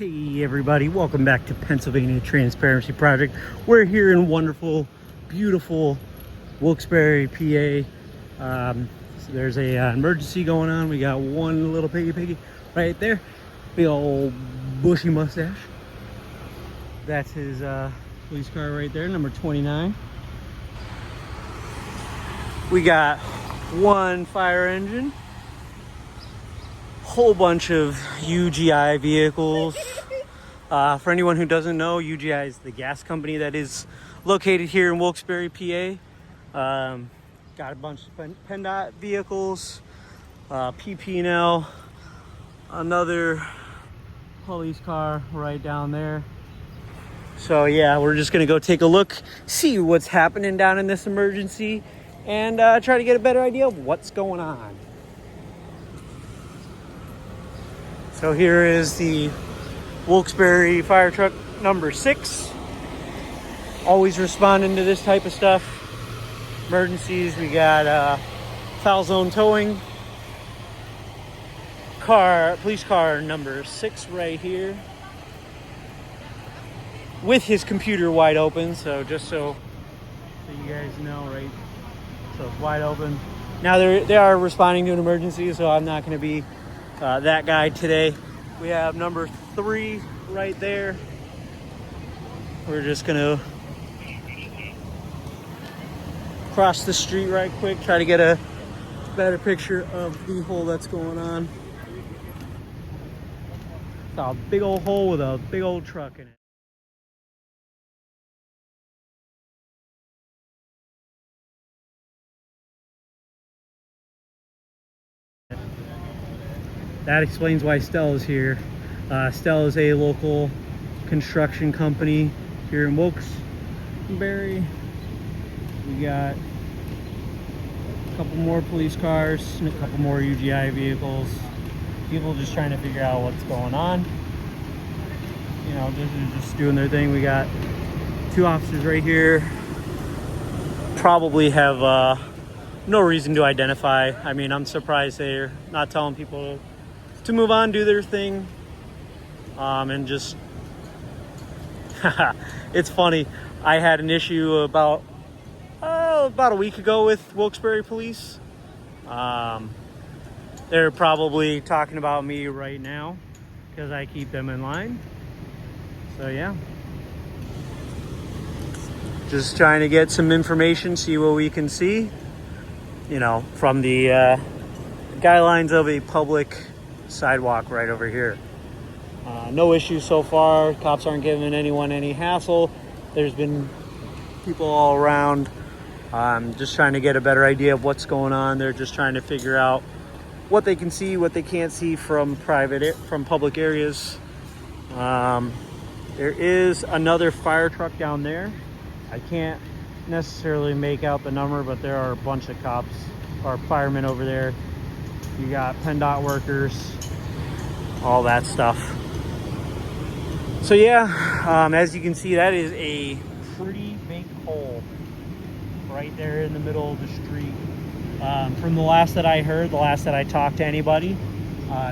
Hey everybody, welcome back to Pennsylvania Transparency Project. We're here in wonderful, beautiful Wilkes-Barre, PA. So there's a emergency going on. We got one little piggy right there. Big old bushy mustache. That's his police car right there, number 29. We got one fire engine. Whole bunch of UGI vehicles. For anyone who doesn't know, UGI is the gas company that is located here in Wilkes-Barre, PA. Got a bunch of PennDOT vehicles, PP&L, another police car right down there. So yeah, we're just gonna go take a look, see what's happening down in this emergency, and try to get a better idea of what's going on. So here is the Wilkes-Barre fire truck number 6. Always responding to this type of stuff. Emergencies, we got foul zone towing. Police car number 6 right here. With his computer wide open, so just so you guys know, right? So it's wide open. Now they are responding to an emergency, so I'm not gonna be that guy today. We have number 3 right there. We're just gonna cross the street right quick, try to get a better picture of the hole that's going on. It's a big old hole with a big old truck in it. That explains why Stella's here. Stella is a local construction company here in Wilkes-Barre. We got a couple more police cars and a couple more UGI vehicles. People just trying to figure out what's going on. You know, just doing their thing. We got 2 officers right here. Probably have no reason to identify. I mean, I'm surprised they're not telling people to move on, do their thing, and just it's funny. I had an issue about a week ago with Wilkes-Barre police. They're probably talking about me right now because I keep them in line. So yeah, just trying to get some information, see what we can see, you know, from the guidelines of a public sidewalk right over here. No issues so far. Cops aren't giving anyone any hassle. There's been people all around. Just trying to get a better idea of what's going on. They're just trying to figure out what they can see, what they can't see from public areas. There is another fire truck down there. I can't necessarily make out the number, but there are a bunch of cops or firemen over there. You got PennDOT workers, all that stuff. So yeah, as you can see, that is a pretty big hole right there in the middle of the street. From the last that I heard, the last that I talked to anybody,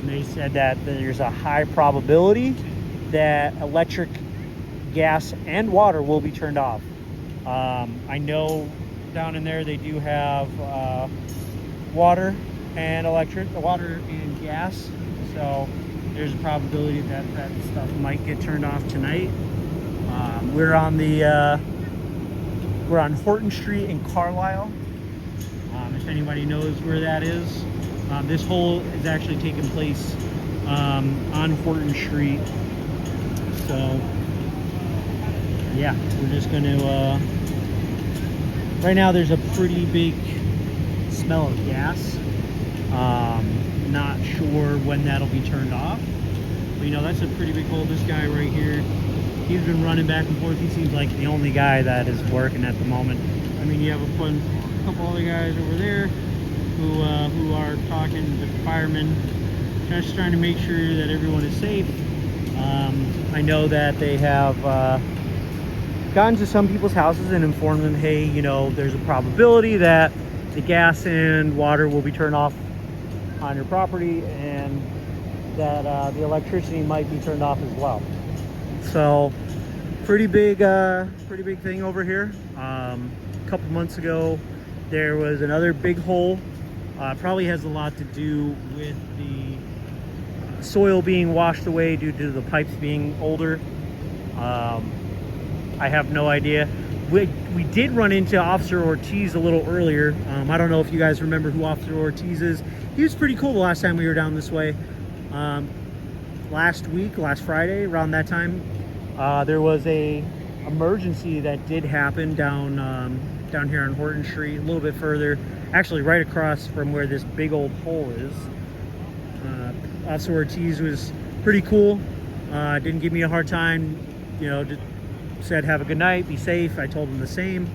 they said that there's a high probability that electric, gas, and water will be turned off. I know down in there they do have water and gas, so there's a probability that stuff might get turned off tonight. We're on Horton Street in Carlisle. If anybody knows where that is, this hole is actually taking place on Horton Street. So yeah, we're just gonna right now there's a pretty big smell of gas. Not sure when that'll be turned off, but you know, that's a pretty big hole. This guy right here, he's been running back and forth. He seems like the only guy that is working at the moment. I mean, you have a couple other guys over there who are talking to the firemen, just trying to make sure that everyone is safe. I know that they have gotten to some people's houses and informed them, hey, you know, there's a probability that the gas and water will be turned off on your property, and that the electricity might be turned off as well. So pretty big thing over here. A couple months ago, there was another big hole. Probably has a lot to do with the soil being washed away due to the pipes being older. I have no idea. We did run into Officer Ortiz a little earlier. I don't know if you guys remember who Officer Ortiz is. He was pretty cool the last time we were down this way. Last Friday, around that time, there was a emergency that did happen down here on Horton Street, a little bit further, actually right across from where this big old hole is. Officer Ortiz was pretty cool. Didn't give me a hard time, just said have a good night, be safe. I told him the same.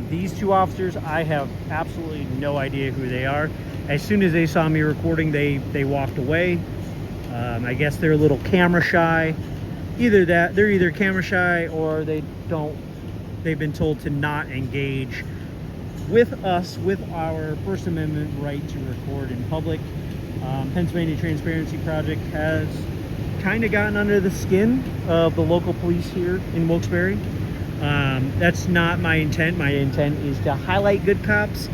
These two officers, I have absolutely no idea who they are. As soon as they saw me recording, they walked away. I guess they're a little camera shy. They're either camera shy or they've been told to not engage with us with our First Amendment right to record in public. Pennsylvania Transparency Project has kind of gotten under the skin of the local police here in Wilkes-Barre. That's not my intent. My intent is to highlight good cops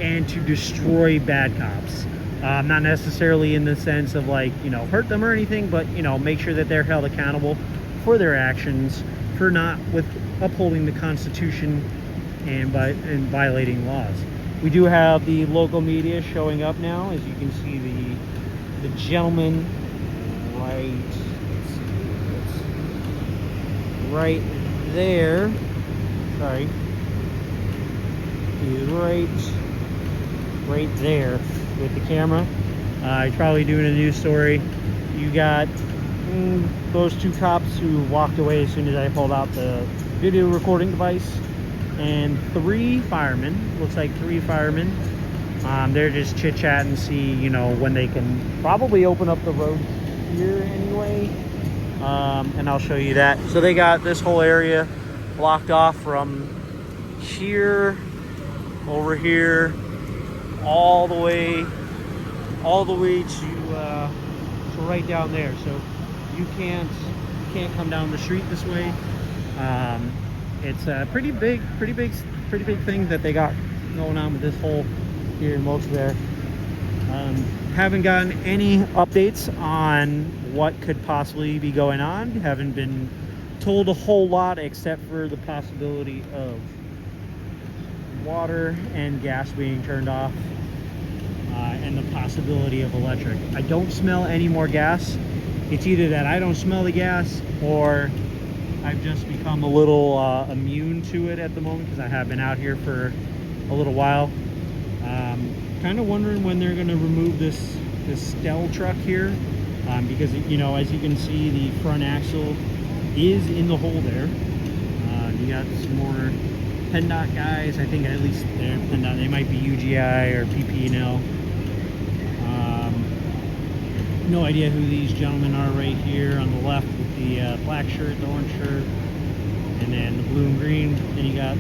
and to destroy bad cops. Not necessarily in the sense of hurt them or anything, but make sure that they're held accountable for their actions, for not upholding the Constitution and violating laws. We do have the local media showing up now, as you can see the gentleman right there. Sorry, he's right there with the camera. He's probably doing a news story. You got those two cops who walked away as soon as I pulled out the video recording device, and 3 firemen. Looks like 3 firemen. They're just chit-chatting, see when they can probably open up the road here anyway. And I'll show you that. So they got this whole area blocked off from here over here all the way to right down there. So you can't come down the street this way. It's a pretty big thing that they got going on with this hole here in Wilkes-Barre. Haven't gotten any updates on what could possibly be going on. Haven't been told a whole lot except for the possibility of water and gas being turned off, and the possibility of electric. I don't smell any more gas. It's either that I don't smell the gas or I've just become a little immune to it at the moment because I have been out here for a little while. Kind of wondering when they're going to remove this Stell truck here, because as you can see, the front axle is in the hole there. You got some more PennDOT guys. I think at least they're PennDOT. They might be UGI or PP&L. No idea who these gentlemen are right here on the left with the black shirt, the orange shirt, and then the blue and green. Then you got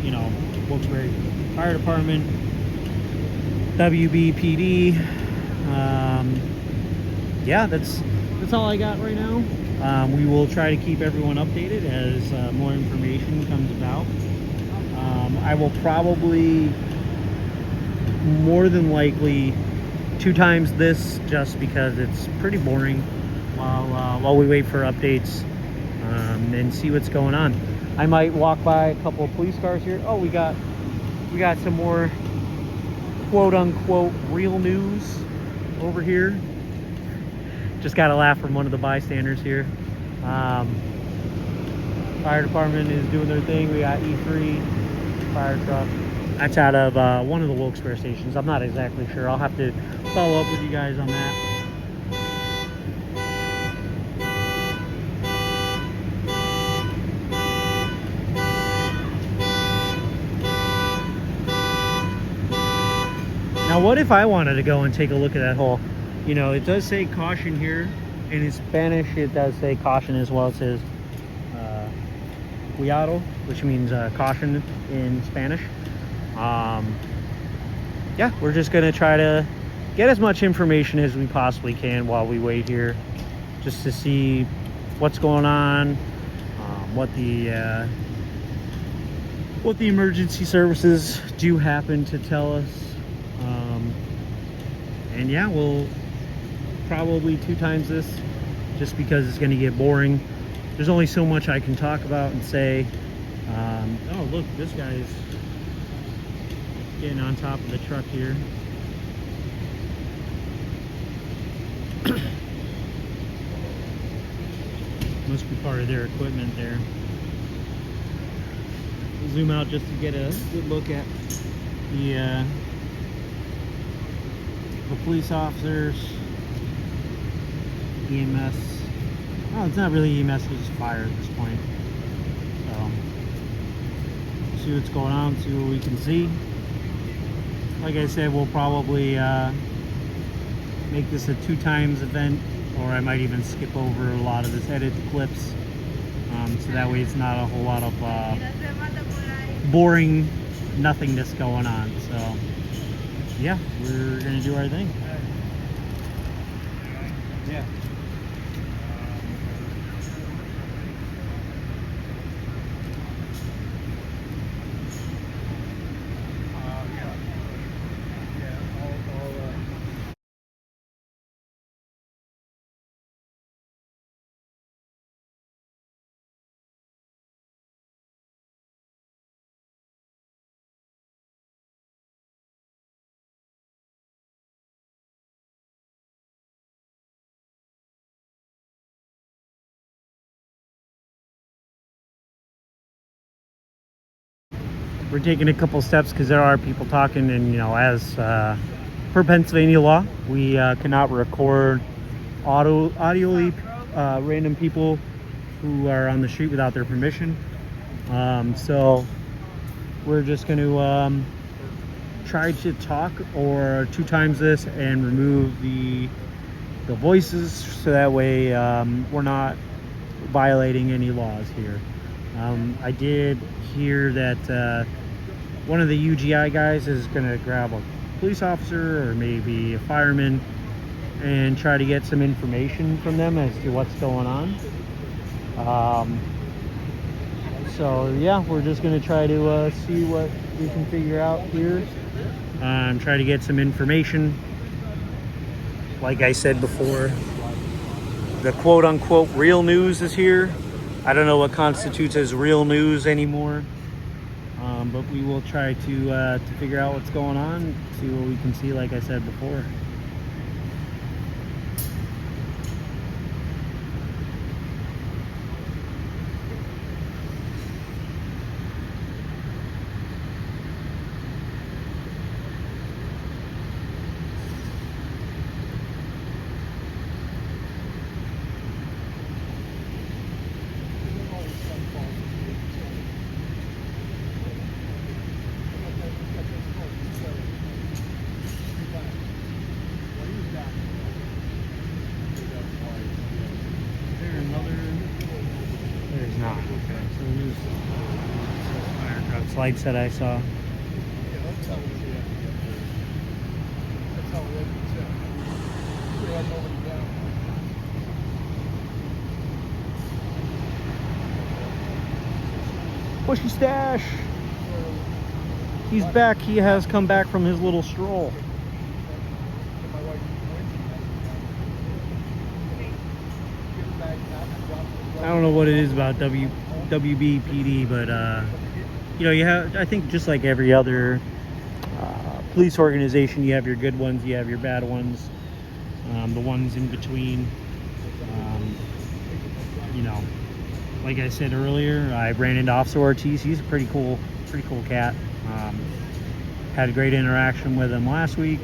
Wilkes-Barre Fire Department, WBPD. Yeah, that's all I got right now. We will try to keep everyone updated as more information comes about. I will probably more than likely 2 times this just because it's pretty boring while we wait for updates and see what's going on. I might walk by a couple of police cars here. Oh, we got some more quote-unquote real news over here. Just got a laugh from one of the bystanders here. Fire department is doing their thing. We got E3 fire truck. That's out of one of the Wilkes-Barre stations. I'm not exactly sure. I'll have to follow up with you guys on that. Now, what if I wanted to go and take a look at that hole? It does say caution here. And in Spanish, it does say caution as well. It says cuidado, which means caution in Spanish. Yeah, we're just going to try to get as much information as we possibly can while we wait here, just to see what's going on, what the emergency services do happen to tell us. And yeah, we'll probably 2 times this, just because it's going to get boring. There's only so much I can talk about and say. Oh, look, this guy's getting on top of the truck here. Must be part of their equipment there. Zoom out just to get a good look at the police officers, EMS. Oh, it's not really EMS, it's just fire at this point. So, see what's going on, see what we can see. Like I said, we'll probably make this a 2 times event, or I might even skip over a lot of this, edit the clips, so that way it's not a whole lot of boring nothingness going on. So yeah, we're gonna do our thing. Yeah. We're taking a couple steps because there are people talking, and as per Pennsylvania law, we cannot record audioly random people who are on the street without their permission. So we're just going to try to talk or 2 times this and remove the voices, so that way we're not violating any laws here. I did hear that one of the UGI guys is going to grab a police officer or maybe a fireman and try to get some information from them as to what's going on. So yeah, we're just going to try to see what we can figure out here. Try to get some information. Like I said before, the quote-unquote real news is here. I don't know what constitutes as real news anymore. But we will try to figure out what's going on, see what we can see, like I said before. Lights that I saw. Bushy Stash. He's back. He has come back from his little stroll. I don't know what it is about WBPD, but you have, I think, just like every other police organization, you have your good ones, you have your bad ones, the ones in between. Like I said earlier, I ran into Officer Ortiz. He's a pretty cool cat. Had a great interaction with him last week,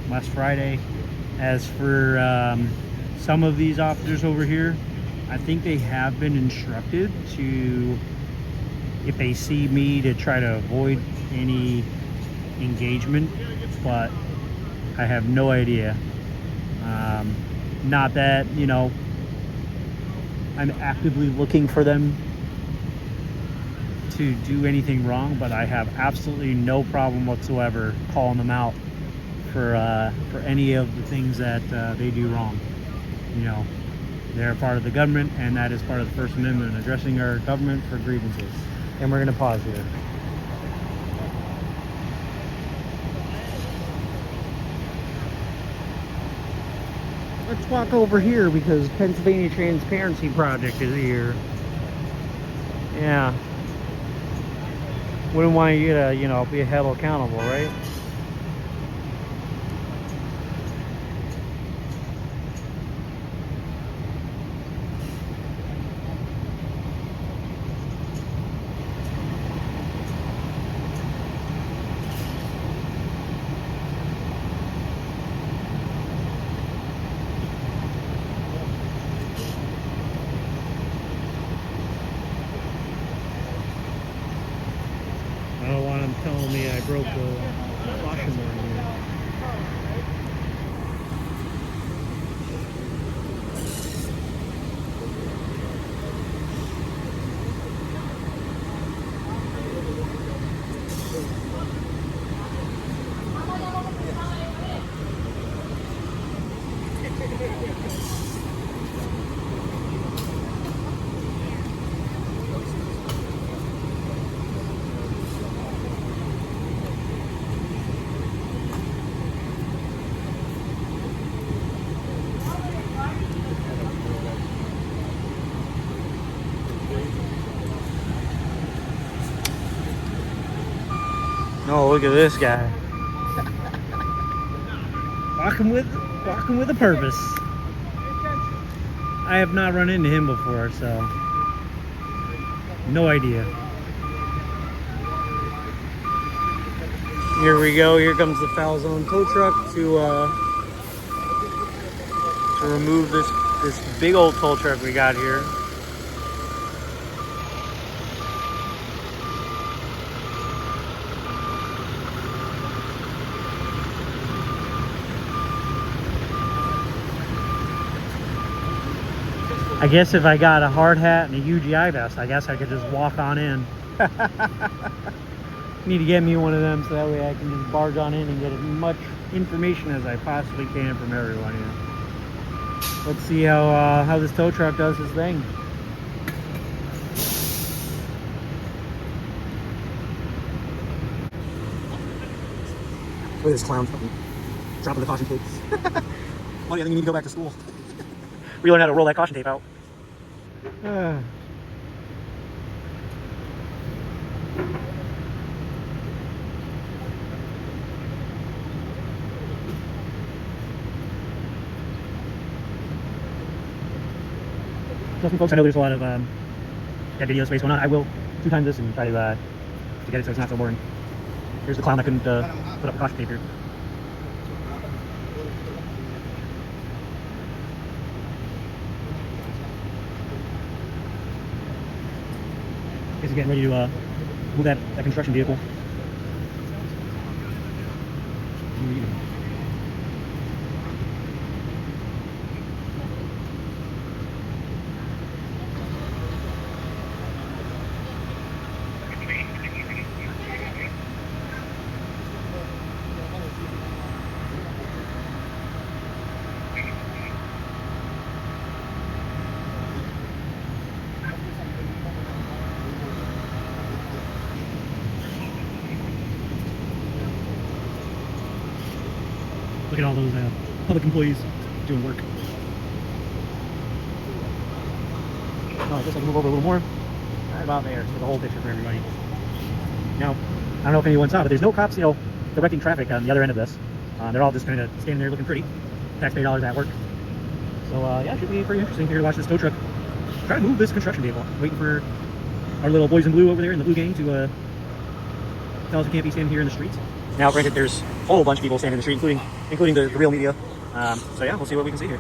last Friday. As for some of these officers over here, I think they have been instructed to, if they see me, to try to avoid any engagement, but I have no idea. Not that, I'm actively looking for them to do anything wrong, but I have absolutely no problem whatsoever calling them out for any of the things that they do wrong. You know, they're part of the government, and that is part of the First Amendment, addressing our government for grievances. And we're going to pause here. Let's walk over here because Pennsylvania Transparency Project is here. Yeah. Wouldn't want you to, you know, be held accountable, right? I don't want him telling me I broke the caution warning here. Oh, look at this guy. Walking with a purpose. I have not run into him before, so no idea. Here we go. Here comes the foul zone tow truck to remove this big old tow truck we got here. I guess if I got a hard hat and a UGI vest, I guess I could just walk on in. Need to get me one of them so that way I can just barge on in and get as much information as I possibly can from everyone here. Let's see how this tow truck does his thing. Look at this clown dropping the caution tape. Well, I think you need to go back to school. Relearn how to roll that caution tape out. Trust me, folks, I know there's a lot of video space going on. I will 2 times this and try to get it so it's not so boring. Here's the clown that couldn't put up the caution tape here. Guys are getting ready to move that construction vehicle. Look at all those public employees doing work. Oh, I guess I can move over a little more. Right about there. Get the whole picture for everybody. Now, I don't know if anyone saw, but there's no cops, you know, directing traffic on the other end of this. They're all just kind of standing there looking pretty. Taxpayer dollars at work. So, yeah, it should be pretty interesting here to watch this tow truck try to move this construction vehicle. Waiting for our little boys in blue over there in the blue gang to tell us we can't be standing here in the streets. Now, granted, there's a whole bunch of people standing in the street, including the real media. So yeah, we'll see what we can see here.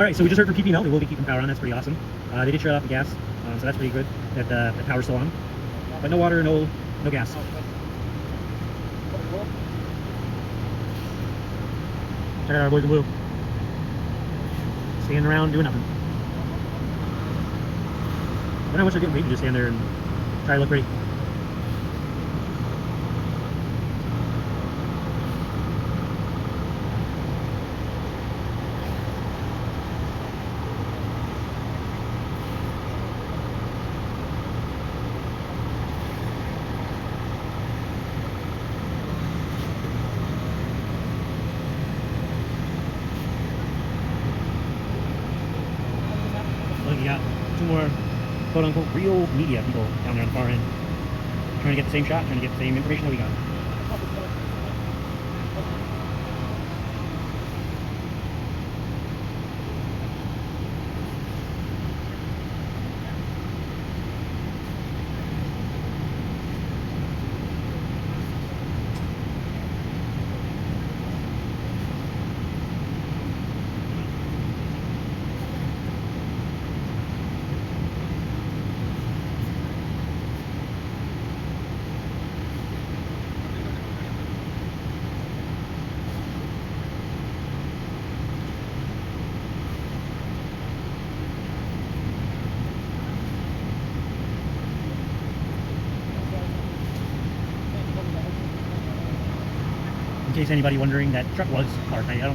All right, so we just heard from PPL. They will be keeping power on. That's pretty awesome. They did shut off the gas, so that's pretty good that the power's still on. But no water, no gas. Check out our boys in blue. Standing around doing nothing. I wonder how much they're getting paid to just stand there and try to look pretty. Look, you got two more quote-unquote real media people down there on the far end, trying to get the same shot, trying to get the same information that we got. In case anybody wondering, that truck was parked. I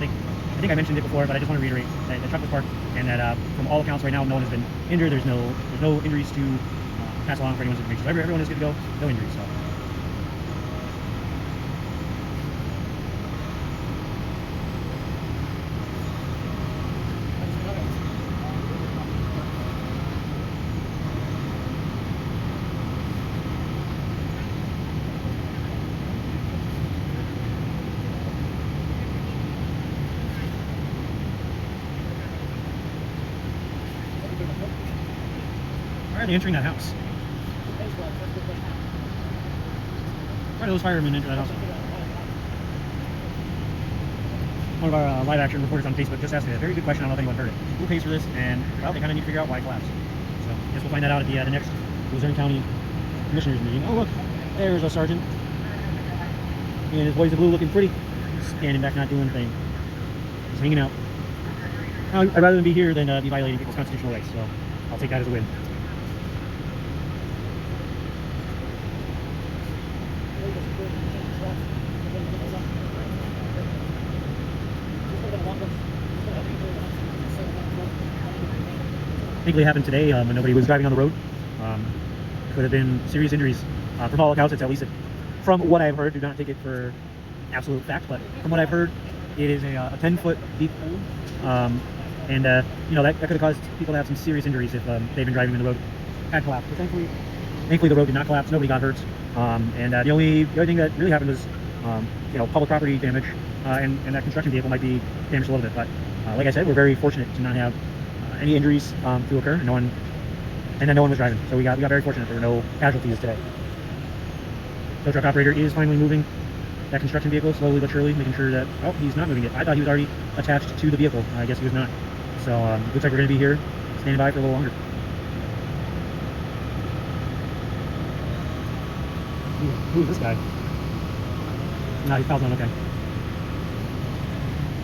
think I mentioned it before, but I just want to reiterate that the truck was parked, and that from all accounts right now, no one has been injured. There's no injuries to pass along for anyone's information. So everyone is good to go. No injuries. So. Why are they entering that house? Why are those firemen enter that house? One of our live action reporters on Facebook just asked me a very good question. I don't know if anyone heard it. Who pays for this? And well, they kind of need to figure out why it collapsed. So I guess we'll find that out at the next Luzerne County Commissioners meeting. Oh look, there's a sergeant and his boys in blue looking pretty, standing back, not doing anything, just hanging out. I'd rather than be here than be violating people's constitutional rights. So I'll take that as a win. Thankfully it happened today when nobody was driving on the road. Could have been serious injuries. From all accounts, it's at least, from what I've heard, do not take it for absolute fact, but from what I've heard, it is a 10-foot deep pool. And you know, that could have caused people to have some serious injuries if they've been driving and the road had collapsed. But thankfully the road did not collapse. Nobody got hurt. And the only thing that really happened was you know, public property damage, and that construction vehicle might be damaged a little bit. But like I said, we're very fortunate to not have any injuries to occur. No one was driving, so we got very fortunate. There were no casualties today. The truck operator is finally moving that construction vehicle slowly but surely, making sure that, oh, he's not moving it. I thought he was already attached to the vehicle. I guess he was not. So looks like we're going to be here standing by for a little longer. Who is this guy? No, he's Falzone, okay.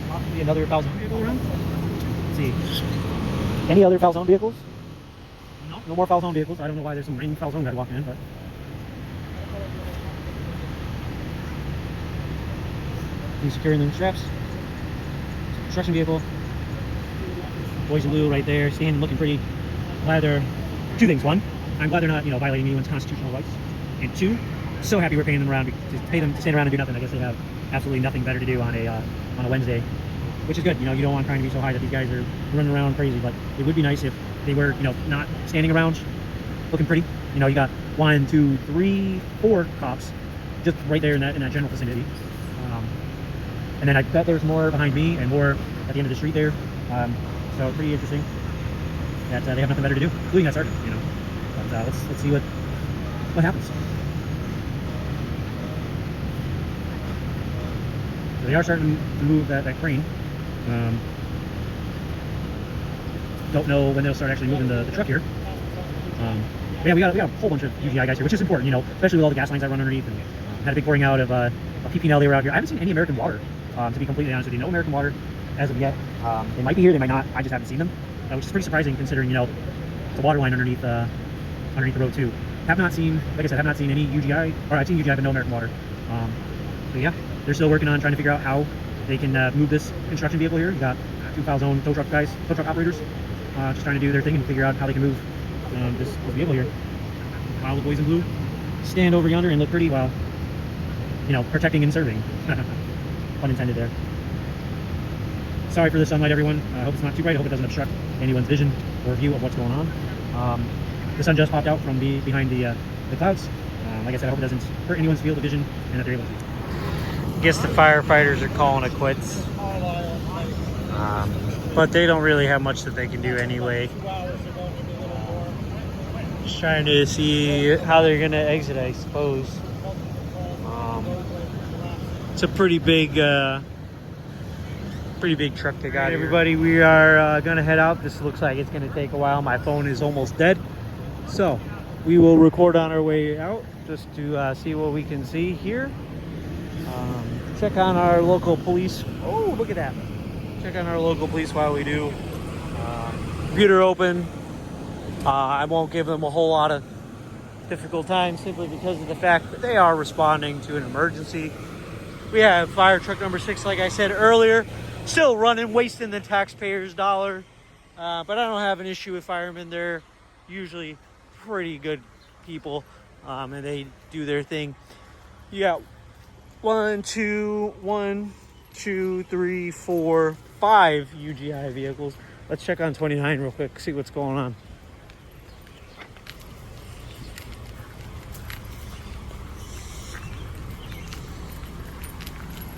Possibly another Falzone vehicle around? Let's see. Any other Falzone vehicles? No more Falzone vehicles. I don't know why there's some random Falzone guy walking in, but he's securing the straps. Construction vehicle. Boys in blue right there, standing, looking pretty. Glad they're, two things. One, I'm glad they're not, you know, violating anyone's constitutional rights. And two, so happy we're paying them around to pay them to stand around and do nothing. I guess they have absolutely nothing better to do on a Wednesday, which is good. You know, you don't want crime to be so high that these guys are running around crazy, but it would be nice if they were, you know, not standing around looking pretty. You know, you got 1, 2, 3, 4 cops just right there in that general vicinity. And then I bet there's more behind me and more at the end of the street there. So pretty interesting that they have nothing better to do, including that sergeant, you know. But let's see what happens. So they are starting to move that crane. Don't know when they'll start actually moving the truck here. But yeah, we got a whole bunch of UGI guys here, which is important, you know, especially with all the gas lines that run underneath. And had a big pouring out of PP&L. They were out here. I haven't seen any American water, to be completely honest with you. No American water as of yet. They might be here, they might not. I just haven't seen them, which is pretty surprising considering, you know, it's a water line underneath the road too. Have not seen, like I said, have not seen any UGI, or I've seen UGI but no American water. So yeah, they're still working on trying to figure out how they can move this construction vehicle here. You got 2 file zone tow truck guys, tow truck operators, just trying to do their thing and figure out how they can move this vehicle here. While the boys in blue stand over yonder and look pretty while, you know, protecting and serving. Pun intended there. Sorry for the sunlight, everyone. I hope it's not too bright. I hope it doesn't obstruct anyone's vision or view of what's going on. The sun just popped out from behind the clouds. Like I said, I hope it doesn't hurt anyone's field of vision and that they're able to. I guess the firefighters are calling it quits. But they don't really have much that they can do anyway. Just trying to see how they're going to exit, I suppose. It's a pretty big truck they got. Right, everybody, we are going to head out. This looks like it's going to take a while. My phone is almost dead. So we will record on our way out just to see what we can see here. Check on our local police. Oh, look at that. Check on our local police while we do. Computer open. I won't give them a whole lot of difficult time simply because of the fact that they are responding to an emergency. We have fire truck number 6, like I said earlier, still running, wasting the taxpayers' dollar. But I don't have an issue with firemen. They're usually pretty good people, and they do their thing. You got 1, 2, 3, 4, 5 UGI vehicles. Let's check on 29 real quick, see what's going on.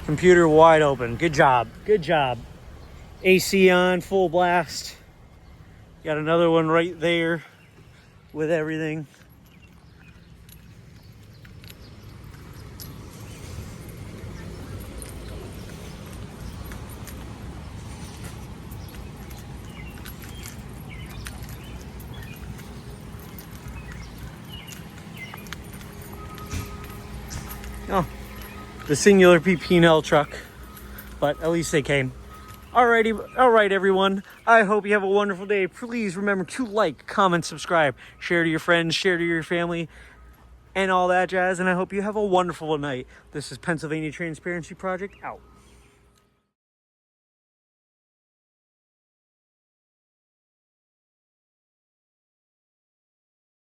Computer wide open. Good job. Good job. AC on, full blast. Got another one right there with everything. Oh, the singular PP&L truck, but at least they came. All right, everyone. I hope you have a wonderful day. Please remember to like, comment, subscribe, share to your friends, share to your family, and all that jazz. And I hope you have a wonderful night. This is Pennsylvania Transparency Project out.